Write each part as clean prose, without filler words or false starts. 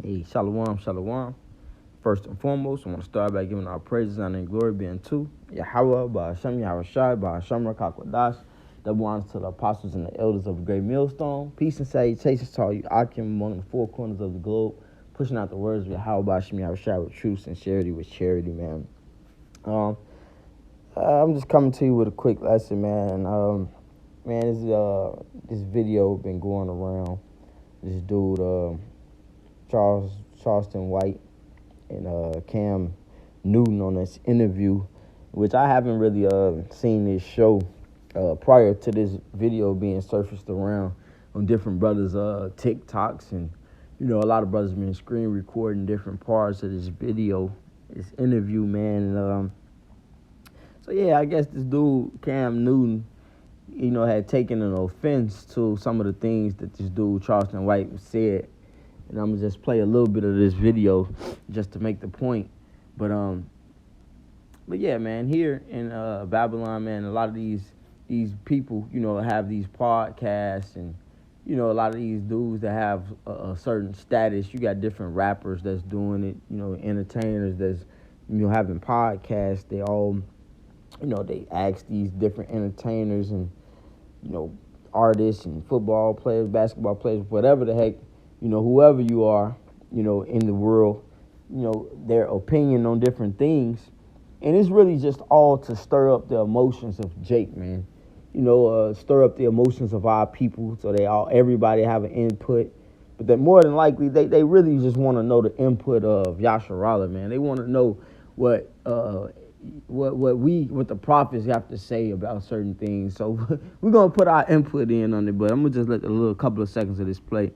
Hey, shalom, shalom. First and foremost, I want to start by giving our praises, honor, and glory being to Yahweh, Ba'ashem, Yahushai, Ba'ashem, Rakakwadash. Double honors to the apostles and the elders of the great millstone. Peace and salutations to all you Akim among the four corners of the globe, pushing out the words of Yahweh, Ba'ashem, Yahushai with truth, sincerity, with charity, man. I'm just coming to you with a quick lesson, man. This video been going around. This dude, Charleston White and Cam Newton on this interview, which I haven't really seen this show prior to this video being surfaced around on different brothers' TikToks, and a lot of brothers been screen recording different parts of this video, this interview, man. And so yeah, I guess this dude Cam Newton, had taken an offense to some of the things that this dude Charleston White said. And I'm going to just play a little bit of this video just to make the point. But yeah, man, here in Babylon, man, a lot of these people, have these podcasts, and, a lot of these dudes that have a certain status. You got different rappers that's doing it, entertainers that's, having podcasts. They all, they ask these different entertainers and, artists and football players, basketball players, whatever the heck, whoever you are, in the world, their opinion on different things. And it's really just all to stir up the emotions of Jake, man. Stir up the emotions of our people so everybody have an input. But that more than likely, they really just want to know the input of Yasharallah, man. They want to know what the prophets have to say about certain things. So we're going to put our input in on it, but I'm going to just let a little couple of seconds of this play.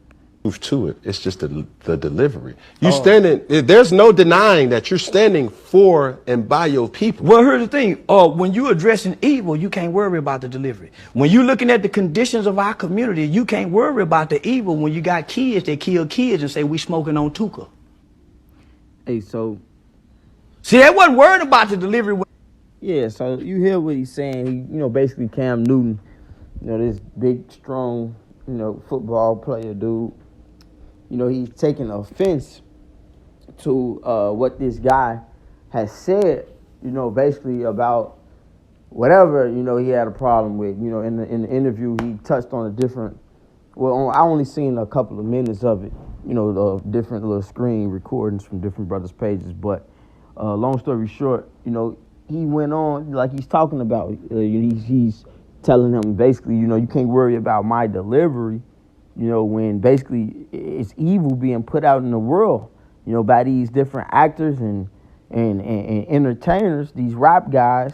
To it. It's just the delivery. There's no denying that you're standing for and by your people. Well, here's the thing. When you're addressing evil, you can't worry about the delivery. When you're looking at the conditions of our community, you can't worry about the evil when you got kids that kill kids and say we smoking on Tuka. Hey, so... See, they wasn't worried about the delivery. Yeah, so you hear what he's saying. He, basically Cam Newton, this big, strong, football player dude. He's taking offense to what this guy has said, basically about whatever, he had a problem with. In the interview, he touched on a different, I only seen a couple of minutes of it, the different little screen recordings from different brothers' pages. But long story short, he went on, like he's talking about, he's telling him basically, you can't worry about my delivery. When basically it's evil being put out in the world, by these different actors and entertainers, these rap guys,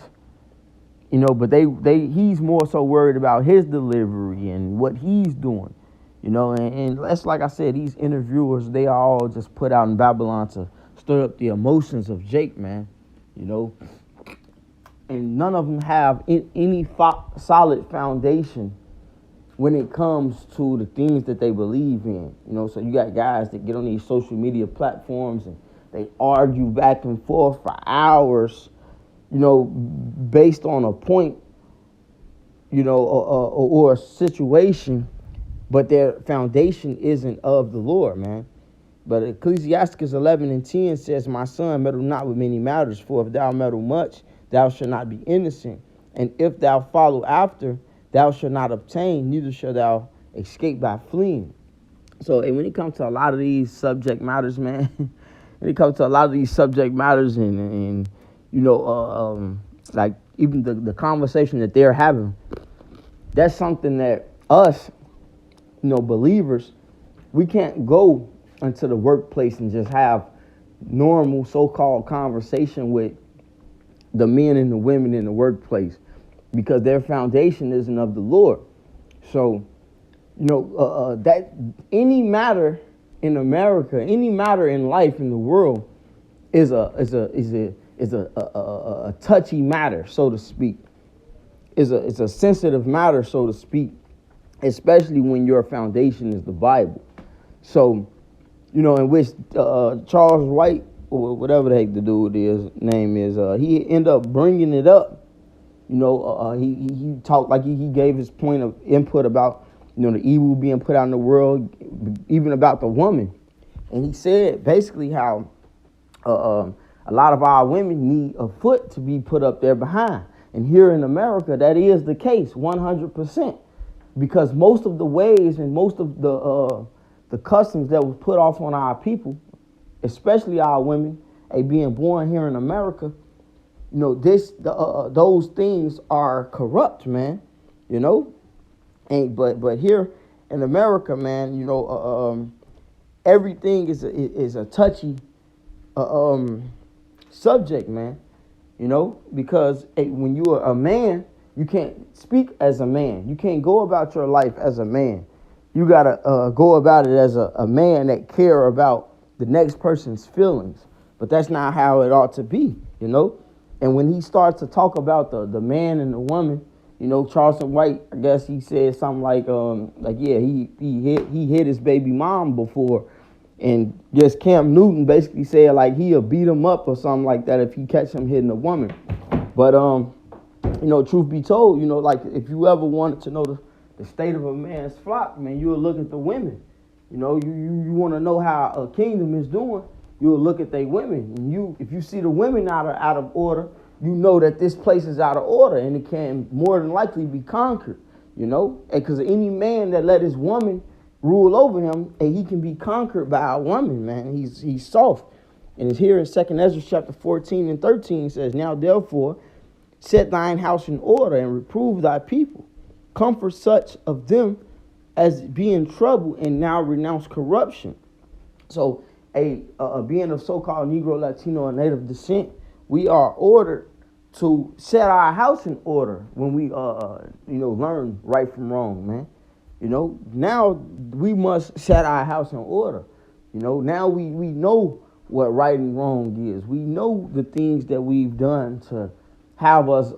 but he's more so worried about his delivery and what he's doing, and that's, like I said, these interviewers, they are all just put out in Babylon to stir up the emotions of Jake, man, and none of them have any solid foundation when it comes to the things that they believe in. So you got guys that get on these social media platforms and they argue back and forth for hours, based on a point, or a situation, but their foundation isn't of the Lord, man. But Ecclesiasticus 11:10 says, "My son, meddle not with many matters, for if thou meddle much, thou shalt not be innocent. And if thou follow after, thou shalt not obtain, neither shalt thou escape by fleeing." So when it comes to a lot of these subject matters, man, and like even the conversation that they're having, that's something that us, believers, we can't go into the workplace and just have normal so-called conversation with the men and the women in the workplace, because their foundation isn't of the Lord. So, that any matter in America, any matter in life in the world, is a touchy matter, so to speak. It's a sensitive matter, so to speak, especially when your foundation is the Bible. So, in which Charles White, or whatever the heck the dude name is, he ended up bringing it up. He talked, like he gave his point of input about, the evil being put out in the world, even about the woman. And he said basically how a lot of our women need a foot to be put up there behind. And here in America, that is the case, 100%. Because most of the ways and most of the customs that was put off on our people, especially our women, being born here in America, you know, those things are corrupt, man. You know, but here in America, man, you know, everything is a touchy subject, man. You know, because when you are a man, you can't speak as a man. You can't go about your life as a man. You gotta go about it as a man that care about the next person's feelings. But that's not how it ought to be, you know. And when he starts to talk about the man and the woman, you know, Charleston White, I guess he said something like yeah, he hit his baby mom before, and just Cam Newton basically said like he'll beat him up or something like that if he catch him hitting a woman. But you know, truth be told, you know, like if you ever wanted to know the state of a man's flock, man, you'll look at the women. You know, you want to know how a kingdom is doing, you'll look at they women. And if you see the women out of order, you know that this place is out of order, and it can more than likely be conquered. You know, because any man that let his woman rule over him, and he can be conquered by a woman, man. He's soft. And it's here in 2 Ezra chapter 14 and 13 says, now therefore set thine house in order and reprove thy people. Comfort such of them as be in trouble, and now renounce corruption. So being of so-called Negro, Latino, and Native descent, we are ordered to set our house in order when we you know, learn right from wrong, man. You know, now we must set our house in order. You know, now we know what right and wrong is. We know the things that we've done to have us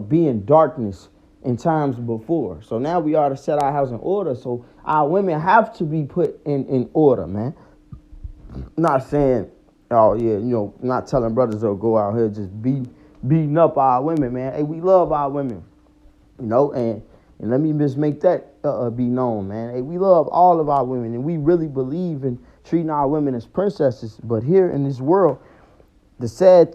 be in darkness in times before. So now we are to set our house in order. So our women have to be put in order, man. Not saying, oh yeah, you know, not telling brothers to go out here just beating up our women, man. Hey, we love our women, you know, and let me just make that be known, man. Hey, we love all of our women, and we really believe in treating our women as princesses. But here in this world, the sad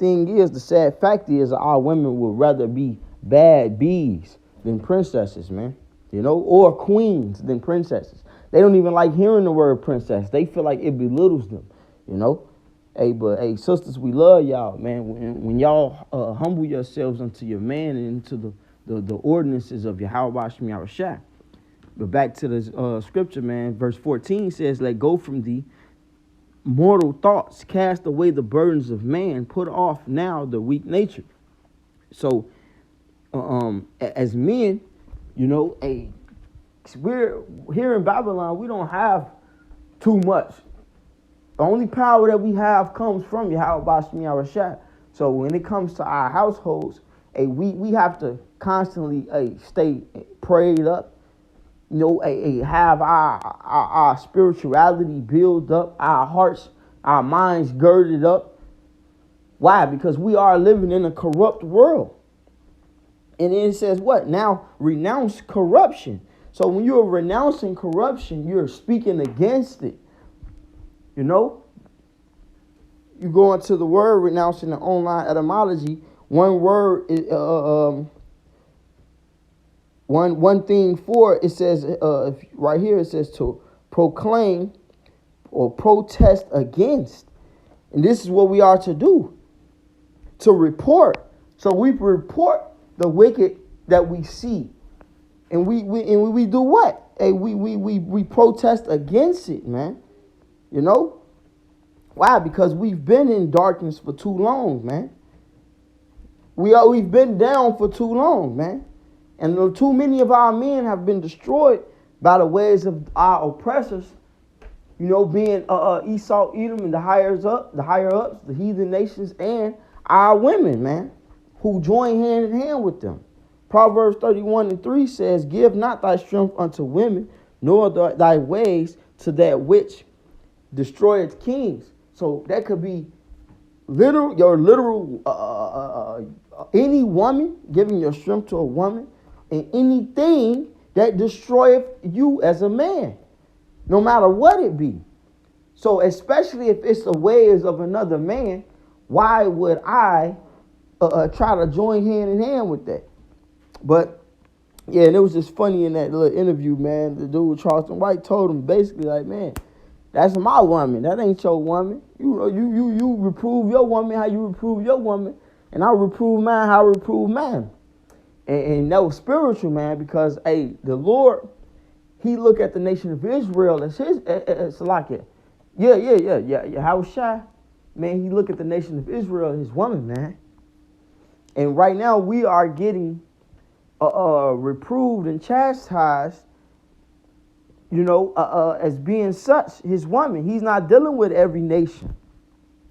fact is our women would rather be bad bees than princesses, man. You know, or queens than princesses. They don't even like hearing the word princess. They feel like it belittles them, you know. Hey, but hey, sisters, we love y'all, man. When y'all humble yourselves unto your man and into the ordinances of Yahweh Shem Yahushua. But back to the scripture, man. Verse 14 says, let go from thee mortal thoughts, cast away the burdens of man, put off now the weak nature. So as men, you know, we're here in Babylon, we don't have too much. The only power that we have comes from Yahweh Shem Yahushua. So when it comes to our households, we have to constantly stay prayed up, you know, have our spirituality build up, our hearts, our minds girded up. Why? Because we are living in a corrupt world. And then it says what? Now renounce corruption. So when you're renouncing corruption, you're speaking against it. You know? You go into the word renouncing the online etymology. One word is one thing for it says right here, it says to proclaim or protest against. And this is what we are to do. To report. So we report the wicked that we see. And we do what? Hey, we protest against it, man. You know? Why? Because we've been in darkness for too long, man. We've been down for too long, man. And too many of our men have been destroyed by the ways of our oppressors, you know, being Esau, Edom, and the higher ups, the heathen nations, and our women, man, who join hand in hand with them. Proverbs 31:3 says, give not thy strength unto women, nor thy ways to that which destroyeth kings. So that could be your literal any woman, giving your strength to a woman, and anything that destroyeth you as a man, no matter what it be. So especially if it's the ways of another man, why would I try to join hand in hand with that? But yeah, and it was just funny in that little interview, man. The dude Charleston White told him basically like, man, that's my woman. That ain't your woman. You know, you reprove your woman how you reprove your woman, and I reprove mine how I reprove mine. And that was spiritual, man, because hey, the Lord, He look at the nation of Israel as his, it's like it. Yeah. How shy, man. He look at the nation of Israel as his woman, man. And right now we are getting reproved and chastised, you know, as being such his woman. He's not dealing with every nation,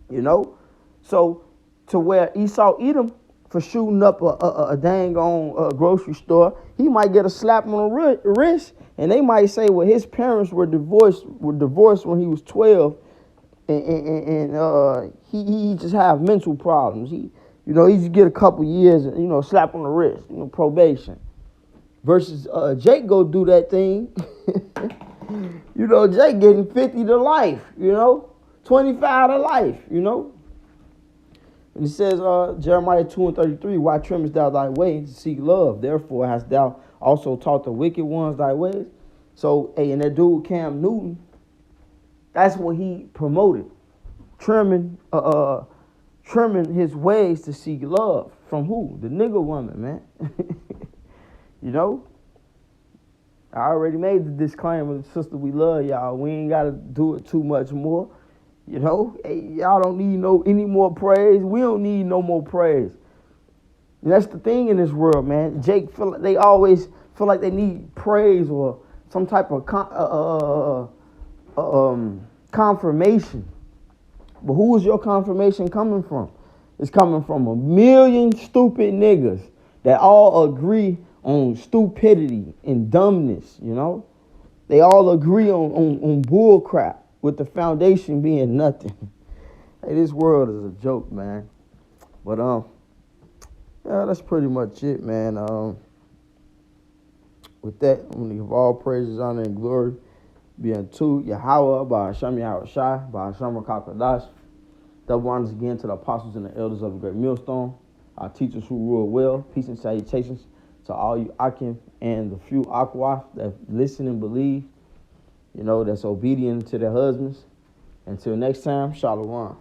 you know. So to where Esau Edom for shooting up a dang on grocery store, he might get a slap on the wrist, and they might say, well, his parents were divorced when he was 12, and he just have mental problems. He just get a couple years, slap on the wrist, probation. Versus Jake go do that thing. Jake getting 50 to life, 25 to life, And it says, Jeremiah 2:33, why trimmest thou thy way to seek love? Therefore hast thou also taught the wicked ones thy ways. So, hey, and that dude Cam Newton, that's what he promoted. Trimming his ways to seek love. From who? The nigga woman, man. I already made the disclaimer, sister, we love y'all. We ain't got to do it too much more. Hey, y'all don't need any more praise. We don't need no more praise. And that's the thing in this world, man. Jake they always feel like they need praise or some type of confirmation. But who is your confirmation coming from? It's coming from a million stupid niggas that all agree on stupidity and dumbness, They all agree on bull crap, with the foundation being nothing. Hey, this world is a joke, man. But yeah, that's pretty much it, man. With that, I'm gonna give all praises, honor, and glory be unto Yahweh, by Hashem Yahweh Shai, by Hashem Rakakadash. Double honors again to the apostles and the elders of the great millstone, our teachers who rule well. Peace and salutations to all you Akim and the few Aquaf that listen and believe, that's obedient to their husbands. Until next time, Shalom.